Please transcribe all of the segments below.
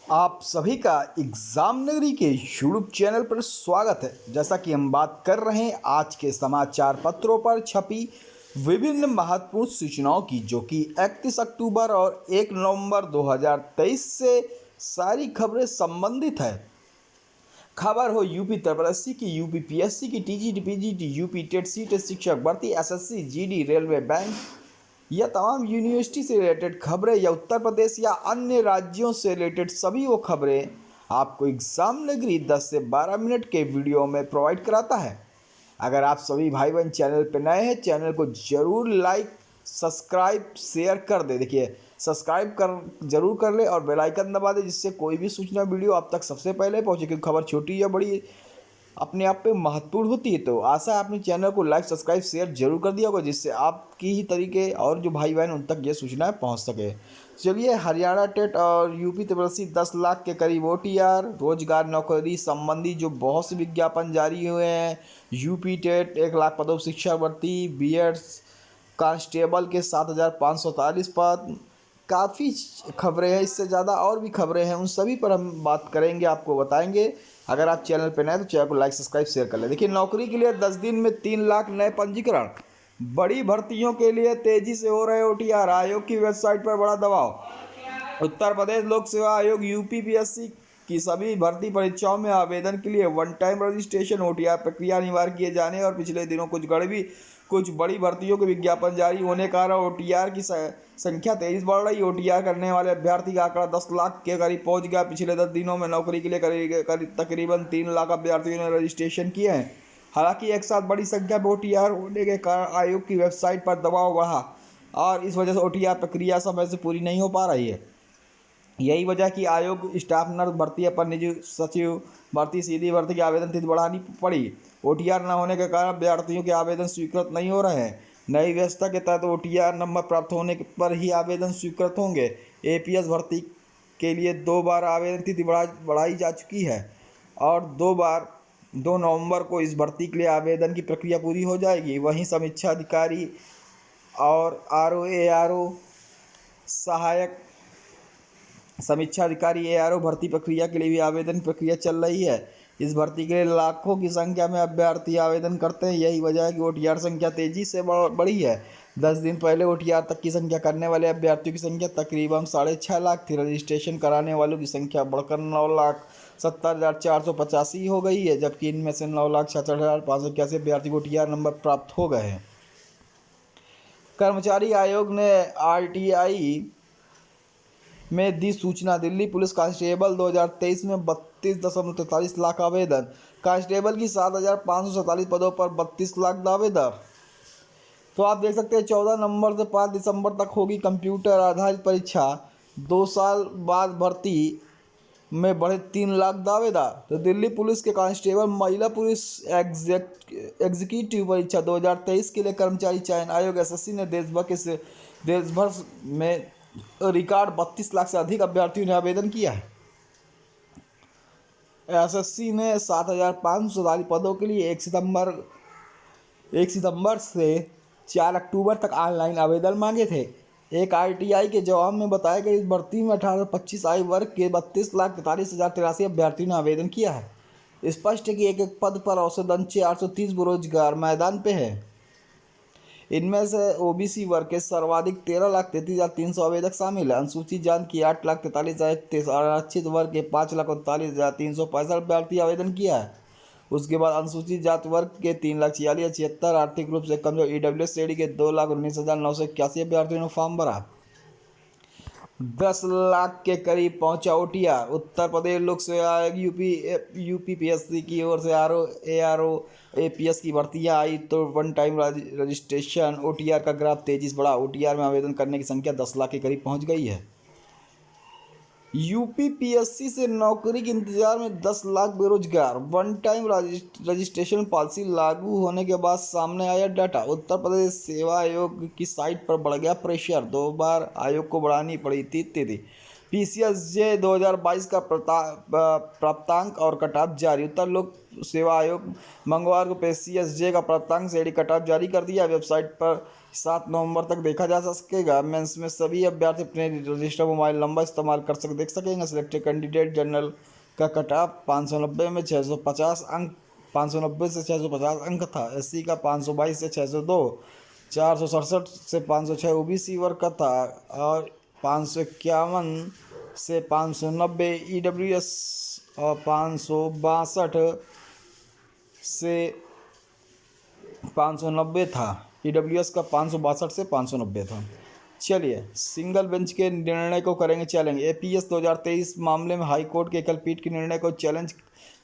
आप सभी का एग्जाम नगरी के यूट्यूब चैनल पर स्वागत है। जैसा कि हम बात कर रहे हैं आज के समाचार पत्रों पर छपी विभिन्न महत्वपूर्ण सूचनाओं की, जो कि 31 अक्टूबर और 1 नवंबर 2023 से सारी खबरें संबंधित है। खबर हो यूपी तपेसी की, यूपी पीएससी की, TGT PGT, UP TET seat शिक्षक भर्ती, एसएससी जीडी, रेलवे, बैंक या तमाम यूनिवर्सिटी से रिलेटेड खबरें या उत्तर प्रदेश या अन्य राज्यों से रिलेटेड सभी वो खबरें आपको एग्जाम नगरी 10 से 12 मिनट के वीडियो में प्रोवाइड कराता है। अगर आप सभी भाई बहन चैनल पर नए हैं, चैनल को जरूर लाइक, सब्सक्राइब, शेयर कर दे। देखिए, सब्सक्राइब कर जरूर कर ले और बेल आइकन दबा दे, जिससे कोई भी सूचना वीडियो आप तक सबसे पहले पहुंचे। क्योंकि खबर छोटी या बड़ी अपने आप पे महत्वपूर्ण होती है। तो आशा है आपने चैनल को लाइक, सब्सक्राइब, शेयर जरूर कर दिया होगा, जिससे आपकी ही तरीके और जो भाई बहन उन तक ये सूचनाएं पहुंच सके। चलिए, हरियाणा टेट और यूपी तपेसी 10 लाख के करीब ओटीआर रोजगार नौकरी संबंधी जो बहुत से विज्ञापन जारी हुए हैं। यूपी टेट 1 लाख पदों पर शिक्षा भर्ती, बीएड कांस्टेबल के 7,543 पद, काफ़ी खबरें हैं। इससे ज़्यादा और भी खबरें हैं, उन सभी पर हम बात करेंगे, आपको बताएंगे। अगर आप चैनल पर नए तो चैनल को लाइक, सब्सक्राइब, शेयर कर लें। देखिए, नौकरी के लिए 10 दिन में 3 लाख नए पंजीकरण, बड़ी भर्तियों के लिए तेजी से हो रहे ओटीआर, आयोग की वेबसाइट पर बड़ा दबाव। उत्तर प्रदेश लोक सेवा आयोग यूपीपीएससी की सभी भर्ती परीक्षाओं में आवेदन के लिए वन टाइम रजिस्ट्रेशन ओटीआर प्रक्रिया अनिवार्य किए जाने और पिछले दिनों कुछ बड़ी भर्तियों के विज्ञापन जारी होने के कारण ओटीआर की संख्या तेजी से बढ़ रही। ओटीआर करने वाले अभ्यर्थी का आंकड़ा 10 लाख के करीब पहुंच गया। पिछले 10 दिनों में नौकरी के लिए करीब तकरीबन 3 लाख अभ्यर्थियों ने रजिस्ट्रेशन किए हैं। हालांकि एक साथ बड़ी संख्या में ओटीआर होने के कारण आयोग की वेबसाइट पर दबाव बढ़ा और इस वजह से ओटीआर प्रक्रिया समय से पूरी नहीं हो पा रही है। यही वजह कि आयोग स्टाफ नर्स भर्ती, अपर निजी सचिव भर्ती, सीधी भर्ती की आवेदन तिथि बढ़ानी पड़ी। ओटीआर न होने के कारण अभ्यर्थियों के आवेदन स्वीकृत नहीं हो रहे हैं। नई व्यवस्था के तहत ओटीआर नंबर प्राप्त होने पर ही आवेदन स्वीकृत होंगे। एपीएस भर्ती के लिए 2 बार आवेदन तिथि बढ़ाई जा चुकी है और 2 नवंबर को इस भर्ती के लिए आवेदन की प्रक्रिया पूरी हो जाएगी। वहीं समीक्षा अधिकारी और आरओ सहायक समीक्षा अधिकारी एआरओ भर्ती प्रक्रिया के लिए भी आवेदन प्रक्रिया चल रही है। इस भर्ती के लिए लाखों की संख्या में अभ्यर्थी आवेदन करते हैं। यही वजह है कि ओटीआर संख्या तेजी से बढ़ी है। 10 दिन पहले ओटीआर तक की संख्या करने वाले अभ्यर्थियों की संख्या तकरीबन 6.5 लाख थी। रजिस्ट्रेशन कराने वालों की संख्या बढ़कर 9,70,485 हो गई है, जबकि इनमें से 9,66,581 अभ्यर्थी को ओटीआर नंबर प्राप्त हो गए हैं। कर्मचारी आयोग ने आरटीआई में दी सूचना। दिल्ली पुलिस कांस्टेबल 2023 में 32.43 लाख आवेदन, कांस्टेबल की 7,547 पदों पर 32 लाख दावेदार। तो आप देख सकते हैं 14 नवंबर से 5 दिसंबर तक होगी कंप्यूटर आधारित परीक्षा। 2 साल बाद भर्ती में बढ़े 3 लाख दावेदार। तो दिल्ली पुलिस के कांस्टेबल महिला पुलिस एग्जीक्यूटिव परीक्षा 2023 के लिए कर्मचारी चयन आयोग एसएससी ने देश भर में रिकॉर्ड 32 लाख से अधिक अभ्यर्थियों ने आवेदन किया है। एसएससी ने 7,547 पदों के लिए 1 सितंबर से 4 अक्टूबर तक ऑनलाइन आवेदन मांगे थे। एक आरटीआई के जवाब में बताया गया, इस भर्ती में 18 से 25 आयु वर्ग के 32,43,083 अभ्यर्थियों ने आवेदन किया है। स्पष्ट है कि एक पद पर औसतन 830 बेरोजगार मैदान पे है। इनमें से ओबीसी वर्ग के सर्वाधिक 13,33,300 आवेदक शामिल है। अनुसूचित जाति की 8,43,031 और आरक्षित वर्ग के 5,39,365 अभ्यर्थी आवेदन किया है। उसके बाद अनुसूचित जाति वर्ग के 3,46,076, आर्थिक रूप से कमजोर ईडब्ल्यूएस श्रेणी के 2,19,981 अभ्यर्थियों ने फॉर्म भरा। 10 लाख के करीब पहुंचा ओटीआर। उत्तर प्रदेश लोक सेवा आयोग यूपीपीएससी की ओर से एआरओ एपीएस की भर्तियां आई तो वन टाइम रजिस्ट्रेशन ओटीआर का ग्राफ तेजी से बढ़ा। ओटीआर में आवेदन करने की संख्या 10 लाख के करीब पहुंच गई है। यूपीपीएससी से नौकरी के इंतजार में 10 लाख बेरोजगार। वन टाइम रजिस्ट्रेशन पॉलिसी लागू होने के बाद सामने आया डाटा। उत्तर प्रदेश सेवा आयोग की साइट पर बढ़ गया प्रेशर। 2 बार आयोग को बढ़ानी पड़ी थी तिथि। PCSJ 2022 का प्राप्तांक और कटऑफ जारी। उत्तर लोक सेवा आयोग मंगलवार को PCSJ का प्राप्तांक से कटऑफ जारी कर दिया। वेबसाइट पर 7 नवंबर तक देखा जा सकेगा। मेंस में सभी अभ्यर्थी अपने रजिस्टर मोबाइल नंबर इस्तेमाल कर देख सकेंगे। सिलेक्टेड कैंडिडेट जनरल का कटऑफ 590 में 650 अंक 590 से 650 अंक था। SC का 522 से 602, 467 से 506 OBC वर्ग का था और 551 से 590 EWS और 562 से 590 था। EWS का 562 से 590 था। चलिए सिंगल बेंच के निर्णय को करेंगे चैलेंज। APS 2023 मामले में हाई कोर्ट के एकल पीठ के निर्णय को चैलेंज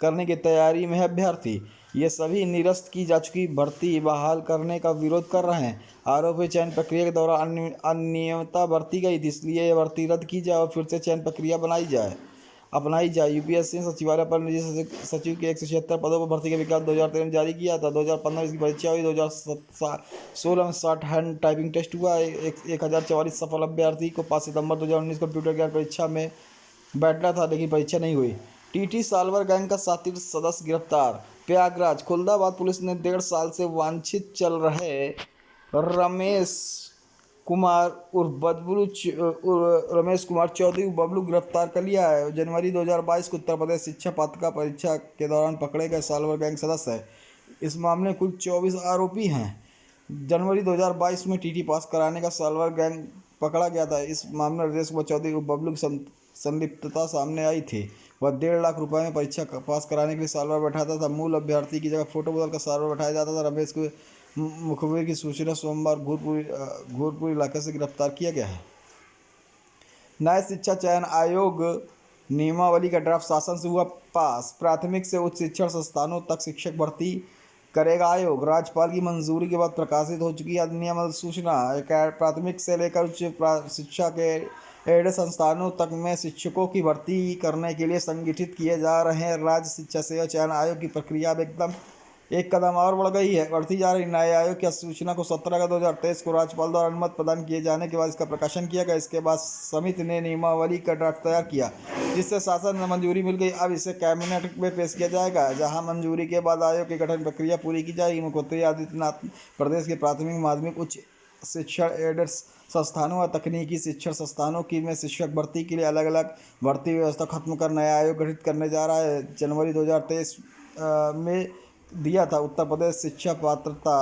करने की तैयारी में है अभ्यर्थी। ये सभी निरस्त की जा चुकी भर्ती बहाल करने का विरोध कर रहे हैं। आरोपी चयन प्रक्रिया के दौरान अनियमितता बरती गई थी, इसलिए यह भर्ती रद्द की जाए और फिर से चयन प्रक्रिया अपनाई जाए। UPSC ने सचिवालय पर निजी सचिव के 176 पदों पर भर्ती का विज्ञापन 2013 में जारी किया था। 2015 इसकी परीक्षा हुई। 2016 में 60 हैंड टाइपिंग टेस्ट हुआ। 1044 सफल अभ्यर्थी को 5 सितंबर 2019 कंप्यूटर ज्ञान परीक्षा में बैठना था, लेकिन परीक्षा नहीं हुई। TT साल्वर गैंग का 37 सदस्य गिरफ्तार। प्रयागराज खुलदाबाद पुलिस ने 1.5 साल से वांछित चल रहे रमेश कुमार चौधरी बबलू गिरफ्तार कर लिया है। जनवरी 2022 को उत्तर प्रदेश शिक्षा पात्रता परीक्षा के दौरान पकड़े गए साल्वर गैंग सदस्य है। इस मामले में कुल 24 आरोपी हैं। जनवरी 2022 में TT पास कराने का साल्वर गैंग पकड़ा गया था। इस मामले में रमेश कुमार चौधरी बबलू की संलिप्तता सामने आई थी। वह 1.5 लाख रुपए में परीक्षा पास कराने के लिए साल्वर बैठाता था। मूल अभ्यर्थी की जगह फोटो बदल कर साल्वर बैठाया जाता था। रमेश को मुखबिर की सूचना सोमवार घूरपुर इलाके से गिरफ्तार किया गया है। नए शिक्षा चयन आयोग नियमावली का ड्राफ्ट शासन से हुआ पास। प्राथमिक से उच्च शिक्षण संस्थानों तक शिक्षक भर्ती करेगा आयोग। राज्यपाल की मंजूरी के बाद प्रकाशित हो चुकी अधिनियम अधिसूचना। प्राथमिक से लेकर उच्च शिक्षा के एडेड संस्थानों तक में शिक्षकों की भर्ती करने के लिए संगठित किए जा रहे हैं। राज्य शिक्षा सेवा चयन आयोग की प्रक्रिया अब एक कदम और बढ़ गई है, बढ़ती जा रही। नए आयोग की अधिसूचना को 17 का 2023 को राज्यपाल द्वारा अनुमति प्रदान किए जाने के बाद इसका प्रकाशन किया गया। इसके बाद समिति ने नियमावली का ड्राफ्ट तैयार किया, जिससे शासन में मंजूरी मिल गई। अब इसे कैबिनेट में पेश किया जाएगा, जहां मंजूरी के बाद आयोग की गठन प्रक्रिया पूरी की जाएगी। मुख्यमंत्री आदित्यनाथ प्रदेश के प्राथमिक माध्यमिक उच्च शिक्षण एडेड संस्थानों और तकनीकी शिक्षण संस्थानों की में शिक्षक भर्ती के लिए अलग अलग भर्ती व्यवस्था खत्म कर नया आयोग गठित करने जा रहा है। जनवरी 2023 में दिया था। उत्तर प्रदेश शिक्षा पात्रता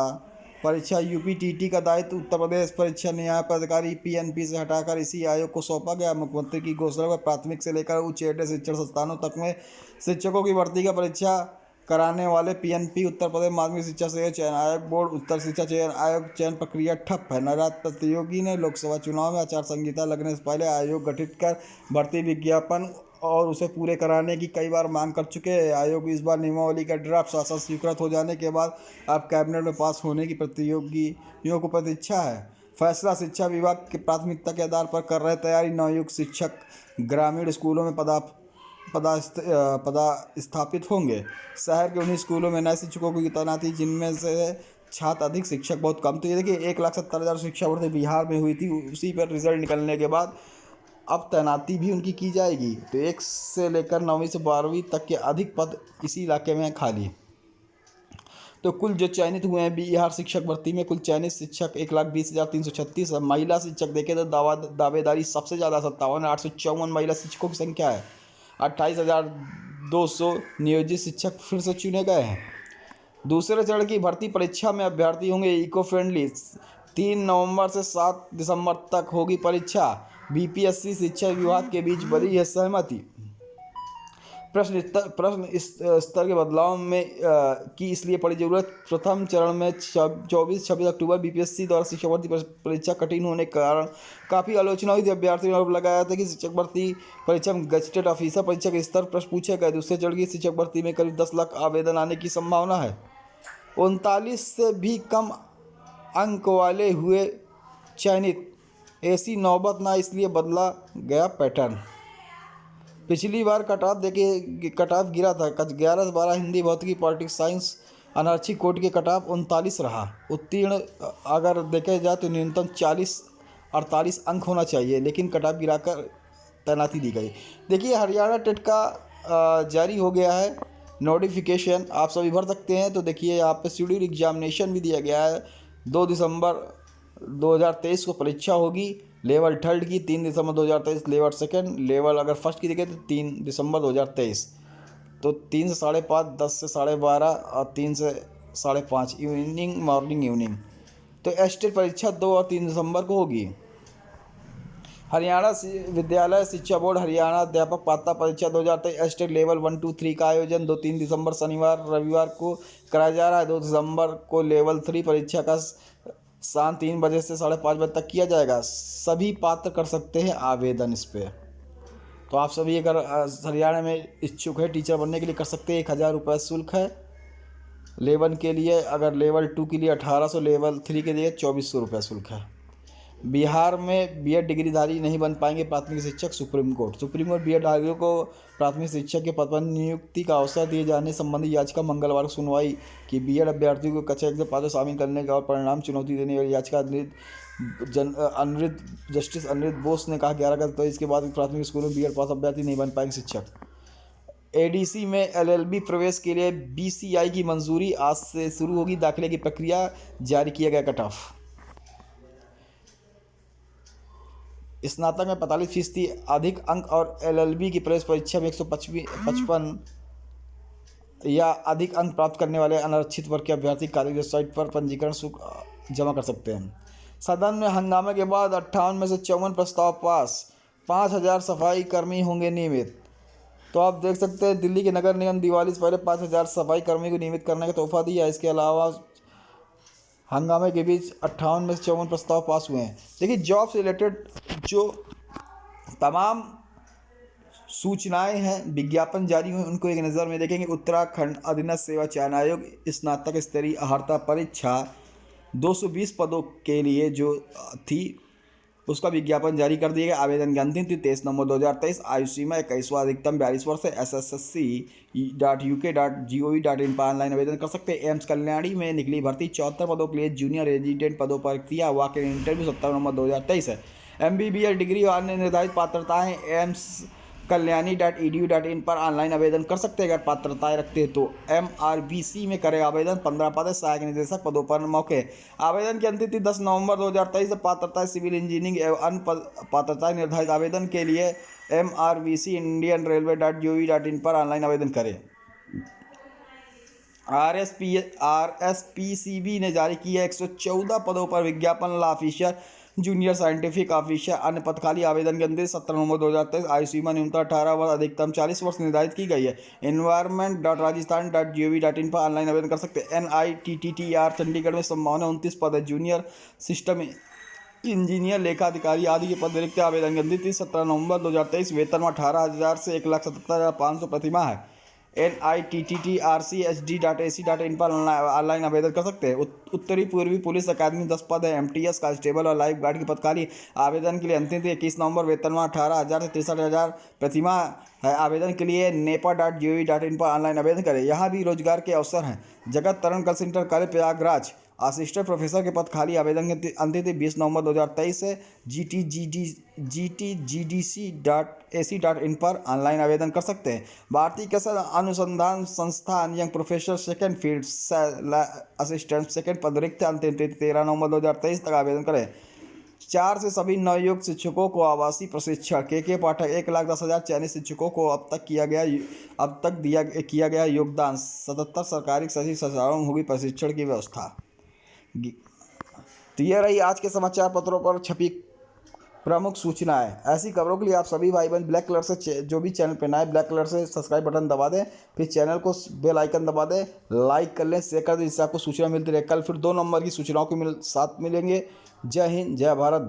परीक्षा UPTT का दायित्व उत्तर प्रदेश परीक्षा न्याय प्राधिकारी PNP से हटाकर इसी आयोग को सौंपा गया। मुख्यमंत्री की घोषणा पर प्राथमिक से लेकर उच्च एडेड शिक्षण संस्थानों तक में शिक्षकों की भर्ती का परीक्षा कराने वाले PNP उत्तर प्रदेश माध्यमिक शिक्षा सेवा चयन आयोग बोर्ड उत्तर शिक्षा चयन आयोग चयन प्रक्रिया ठप है। नाराज प्रतियोगी ने लोकसभा चुनाव में आचार संहिता लगने से पहले आयोग गठित कर भर्ती विज्ञापन और उसे पूरे कराने की कई बार मांग कर चुके हैं। आयोग इस बार नियमावली का ड्राफ्ट शासन स्वीकृत हो जाने के बाद अब कैबिनेट में पास होने की प्रतियोगियों को प्रतीक्षा है। फैसला शिक्षा विभाग की प्राथमिकता के आधार पर कर रहे तैयारी। नवयुक्त शिक्षक ग्रामीण स्कूलों में पदस्थापित होंगे। शहर के 19 स्कूलों में नए शिक्षकों की तैनाती, जिनमें से छात्र अधिक शिक्षक बहुत कम। तो ये देखिए 1,70,000 शिक्षा भर्ती बिहार में हुई थी, उसी पर रिजल्ट निकलने के बाद अब तैनाती भी उनकी की जाएगी। तो 1 से लेकर 9वीं से 12वीं तक के अधिक पद इसी इलाके में खाली। तो कुल जो चयनित हुए हैं बिहार शिक्षक भर्ती में, कुल चयनित शिक्षक 1,20,336 है। महिला शिक्षक देखें तो दावेदारी सबसे ज़्यादा 57,854 महिला शिक्षकों की संख्या है। 28,200 नियोजित शिक्षक फिर से चुने गए हैं। दूसरे चरण की भर्ती परीक्षा में अभ्यर्थी होंगे इको फ्रेंडली। 3 नवंबर से 7 दिसंबर तक होगी परीक्षा। BPSC शिक्षा विभाग के बीच बनी है सहमति। प्रश्न स्तर के बदलाव में की इसलिए पड़ी जरूरत। प्रथम चरण में 24-26 अक्टूबर BPSC द्वारा शिक्षक भर्ती परीक्षा कठिन होने के कारण काफ़ी आलोचना हुई थी। अभ्यर्थियों ने आरोप लगाया था कि शिक्षक भर्ती परीक्षा में गजेटेड ऑफिसर परीक्षा के स्तर प्रश्न पूछे गए। दूसरे चरण की शिक्षक भर्ती में करीब 10 लाख आवेदन आने की संभावना है। 39 से भी कम अंक वाले हुए चयनित। ऐसी नौबत ना इसलिए बदला गया पैटर्न। पिछली बार कटऑफ देखिए, कटऑफ गिरा था 11 से 12 हिंदी, भौतिकी, पॉलिटिक्स, साइंस, अनारक्षित कोटि के कटऑफ 39 रहा। उत्तीर्ण अगर देखे जाए तो न्यूनतम 40-48 अंक होना चाहिए, लेकिन कटऑफ गिराकर तैनाती दी गई। देखिए हरियाणा टेट का जारी हो गया है नोटिफिकेशन, आप सभी भर सकते हैं। तो देखिए यहाँ पे शेड्यूल एग्जामिनेशन भी दिया गया है। 2 दिसंबर 2023 को परीक्षा होगी लेवल थर्ड की, 3 दिसंबर 2023 लेवल सेकंड, लेवल अगर फर्स्ट की देखें तो 3 दिसंबर 2023। तो 3 से 5:30, 10 से 12:30 और 3 से 5:30 इवनिंग मॉर्निंग इवनिंग। तो एस्टेट परीक्षा 2 और 3 दिसंबर को होगी। हरियाणा विद्यालय शिक्षा बोर्ड हरियाणा अध्यापक पात्रता परीक्षा 2023 एस्टेट लेवल 1, 2, 3 का आयोजन 2-3 दिसंबर शनिवार रविवार को कराया जा रहा है। 2 दिसंबर को लेवल 3 परीक्षा का शाम 3 बजे से 5:30 बजे तक किया जाएगा। सभी पात्र कर सकते हैं आवेदन इस पर। तो आप सभी अगर हरियाणा में इच्छुक है टीचर बनने के लिए कर सकते हैं। 1,000 रुपये शुल्क है लेवल के लिए, अगर लेवल 2 के लिए 1800, लेवल 3 के लिए 2400 रुपये शुल्क है। बिहार में बीएड डिग्रीधारी नहीं बन पाएंगे प्राथमिक शिक्षक, सुप्रीम कोर्ट बीएड धारियों को प्राथमिक शिक्षक के पद पर नियुक्ति का अवसर दिए जाने संबंधी याचिका मंगलवार को सुनवाई कि बीएड अभ्यर्थियों को कक्षा 1 से 5 में शामिल करने का और परिणाम चुनौती देने वाली याचिका जस्टिस अनिरुद्ध बोस ने कहा 11 अगस्त। तो इसके बाद प्राथमिक स्कूल में बीएड पास अभ्यर्थी नहीं बन पाएंगे शिक्षक। एडीसी में एलएलबी प्रवेश के लिए बीसीआई की मंजूरी, आज से शुरू होगी दाखिले की प्रक्रिया, जारी किया गया कट ऑफ। स्नातक में 45% अधिक अंक और एलएलबी की प्रवेश परीक्षा में 155 या अधिक अंक प्राप्त करने वाले अनारक्षित वर्ग के अभ्यर्थी कॉलेज वेबसाइट पर पंजीकरण शुल्क जमा कर सकते हैं। सदन में हंगामे के बाद 58 में से 54 प्रस्ताव पास, 5,000 सफाई कर्मी होंगे नियमित। तो आप देख सकते हैं दिल्ली के नगर निगम दिवाली से पहले 5,000 सफाई कर्मी को नियमित करने का तोहफा दिया। इसके अलावा हंगामे के बीच 58 में से 54 प्रस्ताव पास हुए हैं। देखिए जॉब से रिलेटेड जो तमाम सूचनाएं हैं, विज्ञापन जारी हुए, उनको एक नज़र में देखेंगे। उत्तराखंड अधीनस्थ सेवा चयन आयोग स्नातक स्तरीय अर्हता परीक्षा 220 पदों के लिए जो थी उसका विज्ञापन जारी कर दिया गया। आवेदन की अंतिम तिथि 23 नवंबर 2023। आयु सीमा 21वां, अधिकतम 42 वर्ष है। ssc.uk.gov.in पर ऑनलाइन आवेदन कर सकते हैं। एम्स कल्याणी में निकली भर्ती 74 पदों के लिए जूनियर रेजिडेंट पदों पर किया वॉक इन इंटरव्यू 17 नवंबर 2023 है। MBBS डिग्री और अन्य निर्धारित पात्रताएं एम्स kalyani.edu.in पर ऑनलाइन आवेदन कर सकते हैं। अगर पात्रताएं रखते हैं तो MRBC में करें आवेदन। 15 पद सहायक निदेशक पदों पर मौके। आवेदन की अंतिम तिथि 10 नवंबर 2023 से पात्रताएं सिविल इंजीनियरिंग एवं अन्य पात्रताएं निर्धारित आवेदन के लिए MRBC indianrailway.gov.in पर ऑनलाइन आवेदन करें। RSPCB ने जारी किया 114 पदों पर विज्ञापन, ऑफिसर, जूनियर साइंटिफिक ऑफिसर, अन्य पद खाली। आवेदन के अंतिम 17 नवंबर 2023। आयु सीमा न्यूनतम 18 वर्ष, अधिकतम 40 वर्ष निर्धारित की गई है। environment.rajasthan.gov.in पर ऑनलाइन आवेदन कर सकते हैं। NITTTR चंडीगढ़ में संभावना 29 पद है। जूनियर सिस्टम इंजीनियर, लेखा अधिकारी आदि के पद रिक्त। आवेदन की अंतिम तिथि 17 नवंबर 2023। वेतन 18,000 से 1,77,500 प्रतिमाह है। NITTTRCHD.AC.in पर ऑनलाइन आवेदन कर सकते हैं। उत्तरी पूर्वी पुलिस अकादमी 10 पद है। MTS कांस्टेबल और लाइफ गार्ड की पद खाली। आवेदन के लिए अंतिम तिथि 21 नवंबर। वेतन 18,000 से 63,000 प्रतिमाह है। आवेदन के लिए nepa.gov.in पर ऑनलाइन आवेदन करें। यहाँ भी रोजगार के अवसर हैं। जगत तरण कल centre college Prayagraj assistant professor के पद खाली। आवेदन की अंतिम तिथि 20 नवंबर 2023 से GTGDC.AC.in पर ऑनलाइन आवेदन कर सकते हैं। भारतीय कृषि अनुसंधान संस्थान young professor second field assistant second पद रिक्त। अंतिम तिथि 13 नवंबर 2023 तक आवेदन करें। 4 से सभी नवनियुक्त शिक्षकों को आवासीय प्रशिक्षण। के पाठक 1,10,000 चयनित शिक्षकों को अब तक किया गया योगदान। 77 सरकारी सचिव सचिवालयों में होगी प्रशिक्षण की व्यवस्था। तो यह रही आज के समाचार पत्रों पर छपी प्रमुख सूचनाएं। ऐसी खबरों के लिए आप सभी भाई बहन ब्लैक कलर से जो भी चैनल पे नए ब्लैक कलर से सब्सक्राइब बटन दबा दें, फिर चैनल को बेल आइकन दबा दें, लाइक कर लें, शेयर कर दें, जिससे आपको सूचना मिलती रहे। कल फिर 2 नंबर की सूचनाओं के साथ मिलेंगे। जय हिंद, जय भारत।